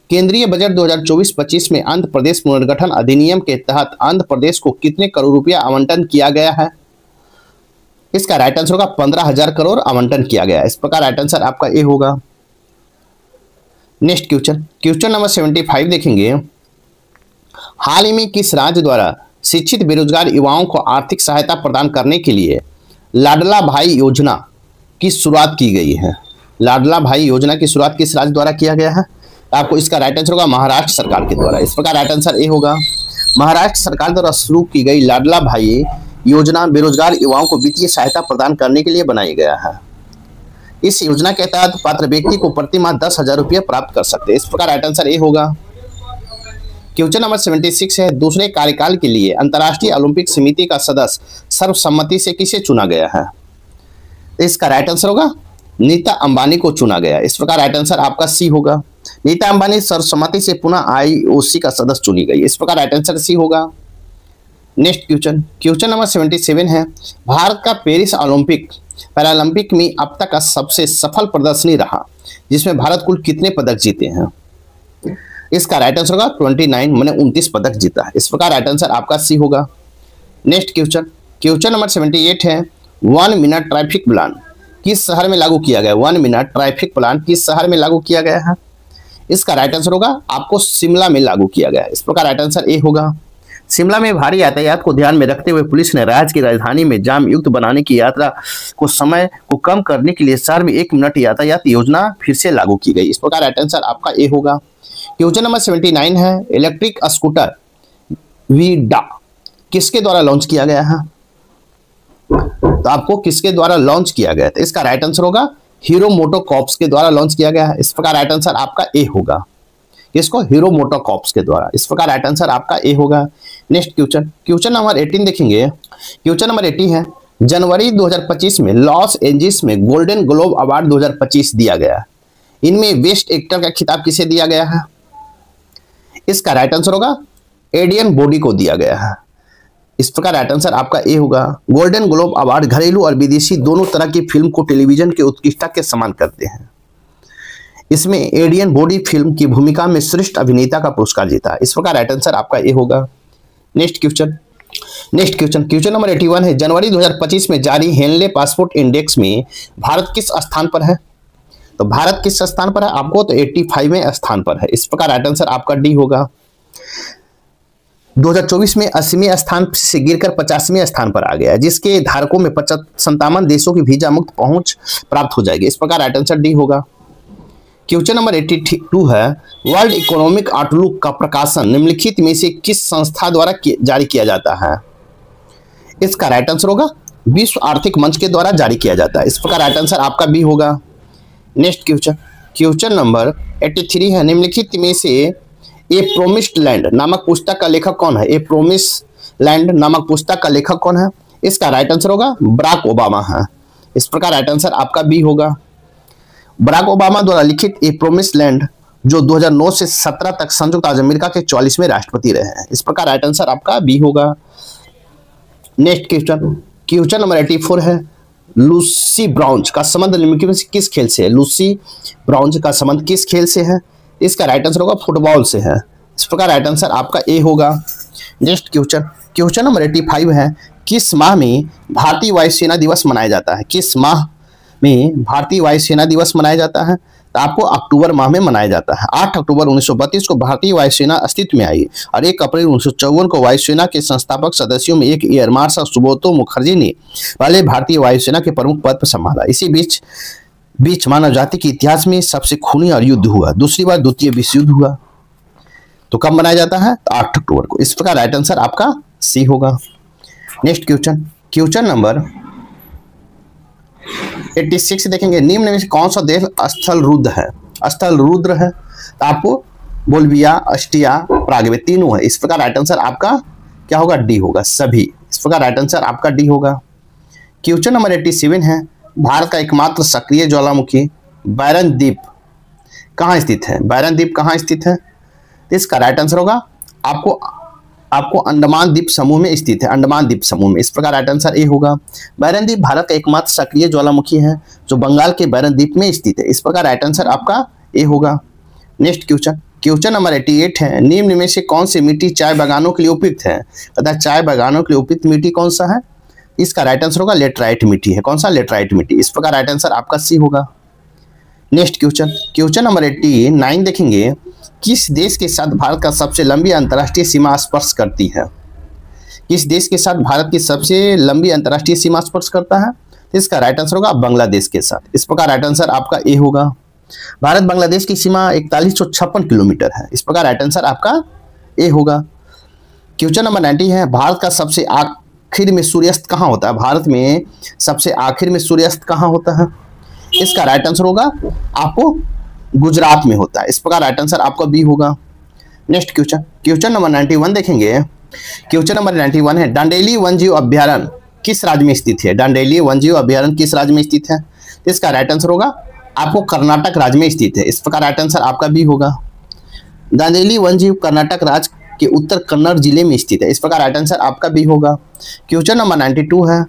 केंद्रीय बजट 2024-25 में आंध्र प्रदेश पुनर्गठन अधिनियम के तहत आंध्र प्रदेश को कितने करोड़ रुपया आवंटन किया गया है? इसका राइट आंसर होगा 15,000 करोड़ आवंटन किया गया। इस प्रकार राइट आंसर आपका ए होगा। नेक्स्ट क्वेश्चन नंबर 75 देखेंगे। हाल ही में किस राज्य द्वारा शिक्षित बेरोजगार युवाओं को आर्थिक सहायता प्रदान करने के लिए लाडला भाई योजना की शुरुआत की गई है? लाडला भाई योजना की शुरुआत किस राज्य द्वारा किया गया है? आपको इसका राइट आंसर होगा महाराष्ट्र सरकार के द्वारा। इस प्रकार राइट आंसर ए होगा। महाराष्ट्र सरकार द्वारा शुरू की गई लाडला भाई योजना बेरोजगार युवाओं को वित्तीय सहायता प्रदान करने के लिए बनाई गया है। इस योजना के तहत पात्र व्यक्ति को प्रति माह 10,000 रुपये प्राप्त कर सकते हैं। इस प्रकार राइट आंसर ए होगा। क्वेश्चन नंबर 76 है, दूसरे कार्यकाल के लिए अंतर्राष्ट्रीय ओलंपिक समिति का सदस्य सर्वसम्मति से किसे चुना गया है? इसका राइट आंसर होगा नीता अंबानी को चुना गया? इस प्रकार राइट आंसर आपका सी होगा। नीता अंबानी सर्वसम्मति से पुनः आईओसी का सदस्य चुनी गई, इस प्रकार राइट आंसर सी होगा। नेक्स्ट क्वेश्चन, क्वेश्चन नंबर 77 है, भारत का पेरिस ओलंपिक पैरालंपिक में अब तक का सबसे सफल प्रदर्शनी रहा, जिसमें भारत कुल कितने पदक जीते हैं? इसका राइट आंसर होगा 29, मैंने 29 पदक जीता है, इस प्रकार राइट आंसर आपका सी होगा। नेक्स्ट क्वेश्चन, क्वेश्चन नंबर 78 है, 1 मिनट ट्रैफिक प्लान किस शहर में लागू किया गया? 1 मिनट ट्रैफिक प्लान किस शहर में लागू किया गया है? इसका राइट आंसर होगा आपको शिमला में लागू किया गया है, इस प्रकार राइट आंसर ए होगा। शिमला में भारी यातायात को ध्यान में रखते हुए पुलिस ने राज्य की राजधानी में जाम युक्त बनाने की यात्रा को समय को कम करने के लिए शहर में 1 मिनट यातायात योजना फिर से लागू की गई, इस प्रकार राइट आंसर आपका ए होगा। क्वेश्चन नंबर 79 है, इलेक्ट्रिक स्कूटर वीडा किसके द्वारा लॉन्च किया गया है? तो आपको किसके द्वारा लॉन्च किया गया था? इसका राइट आंसर होगा हीरो मोटोकॉर्प्स के द्वारा लॉन्च किया गया है, इस प्रकार राइट आंसर आपका ए होगा। इसको हीरो मोटोकॉर्प्स के द्वारा, इस प्रकार राइट आंसर आपका ए होगा। नेक्स्ट क्वेश्चन, क्वेश्चन नंबर 18 देखेंगे। क्वेश्चन नंबर 18 है, जनवरी 2025 में लॉस एंजिल्स में गोल्डन ग्लोब अवार्ड 2025 दिया गया, इनमें बेस्ट एक्टर का खिताब किसे दिया गया है? इसका राइट आंसर होगा एडियन बॉडी को दिया गया है, इस प्रकार राइट आंसर आपका ए होगा। गोल्डन ग्लोब अवार्ड घरेलू और विदेशी दोनों तरह की फिल्म को टेलीविजन के उत्कृष्टता के समान करते हैं। इसमें एडियन बॉडी फिल्म की भूमिका में श्रेष्ठ अभिनेता का पुरस्कार जीता, इस प्रकार राइट आंसर आपका ए होगा। नेक्स्ट क्वेश्चन नंबर 81 है, जनवरी 2025 में जारी हेनले पासपोर्ट इंडेक्स में भारत किस स्थान पर है? तो भारत किस स्थान पर है आपको? तो 85वें स्थान पर है, इस प्रकार राइट आंसर आपका डी होगा। 2024 में 80वें स्थान से गिरकर 50वें स्थान पर आ गया है, जिसके धारकों में 57 देशों की वीजा मुक्त पहुंच प्राप्त हो जाएगी, इस प्रकार राइट आंसर डी होगा। क्वेश्चन नंबर 82 है, वर्ल्ड इकोनॉमिक आउटलुक का प्रकाशन निम्नलिखित में से किस संस्था द्वारा जारी किया जाता है? इसका राइट आंसर होगा विश्व आर्थिक मंच के द्वारा जारी किया जाता है, इस प्रकार राइट आंसर आपका बी होगा। नेक्स्ट क्वेश्चन नंबर 83 है, निम्नलिखित में से ए प्रोमिस्ड लैंड नामक पुस्तक का लेखक कौन है? ए प्रोमिस्ड लैंड नामक पुस्तक का लेखक कौन है? इसका राइट आंसर होगा बराक ओबामा है, इस प्रकार राइट आंसर आपका बी होगा। बराक ओबामा द्वारा लिखित ए प्रोमिस्ड लैंड, जो 2009 से 17 तक संयुक्त राज्य अमेरिका के 44वें राष्ट्रपति रहे हैं, इस प्रकार राइट आंसर आपका बी होगा। नेक्स्ट क्वेश्चन नंबर 84 है, लूसी ब्राउन्ज का संबंध निम्नलिखित में से किस खेल से है? लूसी ब्राउन्ज का संबंध किस खेल से है? इसका राइट आंसर होगा फुटबॉल से है, इस प्रकार राइट आंसर आपका ए होगा। नेक्स्ट क्वेश्चन नंबर 85 है, किस माह में भारतीय वायुसेना दिवस मनाया जाता है? किस माह में भारतीय वायुसेना दिवस मनाया जाता है? तो आपको अक्टूबर माह में मनाया जाता है। 8 अक्टूबर 1932 को भारतीय वायुसेना अस्तित्व में आई और 1 अप्रैल 1954 को वायुसेना के संस्थापक सदस्यों में एक एयर मार्शल सुब्रतो मुखर्जी ने पहले भारतीय वायुसेना के प्रमुख पद पर संभाला। इसी बीच मानव जाति के इतिहास में सबसे खूनी और युद्ध हुआ, दूसरी बार द्वितीय विश्व युद्ध हुआ। तो कब मनाया जाता है? तो 8 अक्टूबर को, इस प्रकार राइट आंसर आपका सी होगा। नेक्स्ट क्वेश्चन नंबर 86 देखेंगे, निम्न में से कौन सा देश स्थल रुद्र है? तो आपको बोल्विया, ऑस्ट्रिया, प्रागवे तीनों है, इस प्रकार राइट आंसर आपका क्या होगा? डी होगा सभी, इस प्रकार राइट आंसर आपका डी होगा। क्वेश्चन नंबर 87 है, भारत का एकमात्र सक्रिय ज्वालामुखी बैरन द्वीप कहाँ स्थित है? बैरन द्वीप कहाँ स्थित है? तो इसका राइट आंसर होगा आपको अंडमान द्वीप समूह में स्थित है, अंडमान द्वीप समूह में, इस प्रकार राइट आंसर ए होगा। बैरन द्वीप भारत का एकमात्र सक्रिय ज्वालामुखी है जो बंगाल के बैरन द्वीप में स्थित है, इस प्रकार राइट आंसर आपका ए होगा। नेक्स्ट क्वेश्चन नंबर 88 है, निम्न में से कौन सी मिट्टी चाय बागानों के लिए उपयुक्त है? अतः चाय बागानों के लिए उपयुक्त मिट्टी कौन सा है? इसका राइट आंसर होगा लेटराइट मिट्टी है। कौन सा? लेटराइट मिट्टी, इस प्रकार राइट आंसर आपका सी होगा। नेक्स्ट क्वेश्चन नंबर 89 देखेंगे, किस देश के साथ भारत का सबसे लंबी अंतर्राष्ट्रीय सीमा स्पर्श करती है? किस देश के साथ भारत की सबसे लंबी अंतर्राष्ट्रीय सीमा स्पर्श करता है? तो इसका राइट आंसर होगा बांग्लादेश के साथ, इस प्रकार राइट आंसर आपका ए होगा। भारत बांग्लादेश की सीमा 4156 किलोमीटर है, इस प्रकार राइट आंसर आपका ए होगा। क्वेश्चन नंबर 90 है, भारत का सबसे आखिर में सूर्यास्त कहाँ होता है? भारत में सबसे आखिर में सूर्यास्त कहाँ होता है? इसका राइट आंसर होगा आपको गुजरात में होता है, इस प्रकार राइट आंसर आपका बी होगा। नेक्स्ट क्वेश्चन नंबर 91 देखेंगे। क्वेश्चन नंबर 91 है, डांडेली वन्यजीव अभ्यारण्य किस राज्य में स्थित है? डांडेली वन्यजीव अभ्यारण्य किस राज्य में स्थित है? इसका राइट आंसर होगा आपको कर्नाटक राज्य में स्थित है। इस प्रकार राइट आंसर आपका बी होगा। दांडेली वन्यजीव कर्नाटक राज्य के उत्तर कन्नड़ जिले में स्थित है। इस प्रकार राइट आंसर आपका बी होगा। क्वेश्चन नंबर 92 है,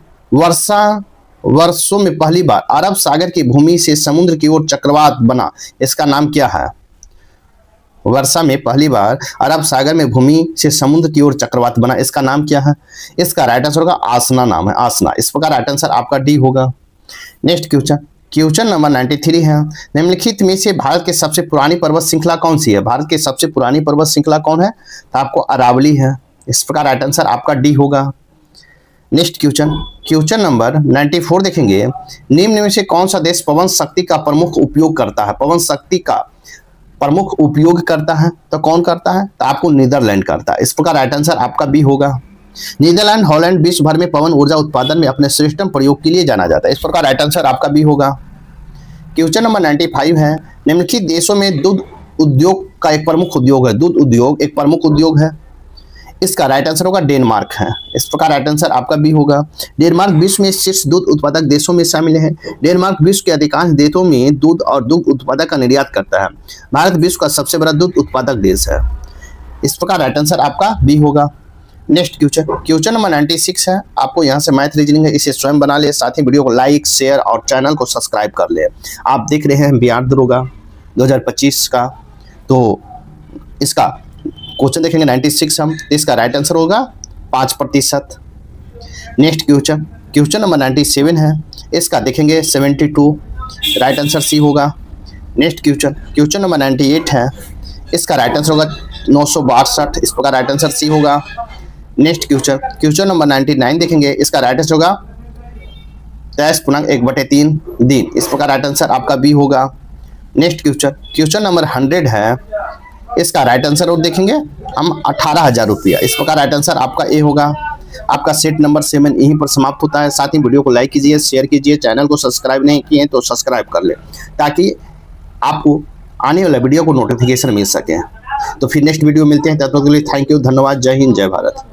वर्षों में पहली बार अरब सागर की भूमि से समुद्र की ओर चक्रवात बना, इसका नाम क्या है? वर्षा में पहली बार अरब सागर में भूमि से समुद्र की ओर चक्रवात बना, इसका नाम क्या है? इसका राइट आंसर होगा आसना नाम है, आसना। इस प्रकार राइट आंसर आपका डी होगा। नेक्स्ट क्वेश्चन नंबर 93 है, निम्नलिखित में से भारत के सबसे पुरानी पर्वत श्रृंखला कौन सी है? भारत की सबसे पुरानी पर्वत श्रृंखला कौन है? तो आपको अरावली है। इस प्रकार राइट आंसर आपका डी होगा। नेक्स्ट क्वेश्चन नंबर 94 देखेंगे, निम्न में से कौन सा देश पवन शक्ति का प्रमुख उपयोग करता है? पवन शक्ति का प्रमुख उपयोग करता है तो कौन करता है? तो आपको नीदरलैंड करता है। इस प्रकार राइट आंसर आपका बी होगा। नीदरलैंड, हॉलैंड विश्व भर में पवन ऊर्जा उत्पादन में अपने श्रेष्ठतम प्रयोग के लिए जाना जाता है। इस प्रकार राइट आंसर आपका बी होगा। क्वेश्चन नंबर 95 है, निम्नलिखित देशों में दूध उद्योग का एक प्रमुख उद्योग है। दूध उद्योग एक प्रमुख उद्योग है, इसका राइट आंसर होगा डेनमार्क है। इस प्रकार राइट आंसर आपका बी होगा। डेनमार्क विश्व में शीर्ष दूध उत्पादक देशों में शामिल है। डेनमार्क विश्व के अधिकांश देशों में दूध और दुग्ध उत्पादक का निर्यात करता है। भारत विश्व का सबसे बड़ा दूध उत्पादक देश है। इस प्रकार राइट आंसर आपका बी होगा। नेक्स्ट क्वेश्चन नंबर 96 है, आपको यहाँ से मैथ रीजनिंग है, इसे स्वयं बना ले, साथ ही वीडियो को लाइक शेयर और चैनल को सब्सक्राइब कर ले। आप देख रहे हैं बिहार दरोगा 2025 का, तो इसका क्वेश्चन देखेंगे 96 हम, इसका राइट आंसर होगा 5%। नेक्स्ट क्वेश्चन नंबर 97 है, इसका देखेंगे 72, राइट आंसर सी होगा। नेक्स्ट क्वेश्चन नंबर 98 है, इसका राइट आंसर होगा 962, इस प्रकार राइट आंसर सी होगा। नेक्स्ट क्वेश्चन नंबर 99 देखेंगे, इसका राइट आंसर होगा 23.1/3 दिन, इस प्रकार राइट आंसर आपका बी होगा। नेक्स्ट क्वेश्चन नंबर 100 है, इसका राइट आंसर और देखेंगे हम 18,000 रुपया, इस प्रकार राइट आंसर आपका ए होगा। आपका सेट नंबर 7 यहीं पर समाप्त होता है। साथ ही वीडियो को लाइक कीजिए, शेयर कीजिए, चैनल को सब्सक्राइब नहीं किए तो सब्सक्राइब कर ले, ताकि आपको आने वाला वीडियो को नोटिफिकेशन मिल सके। तो फिर नेक्स्ट वीडियो मिलते हैं, तब तक के लिए थैंक यू, धन्यवाद, जय हिंद, जय भारत।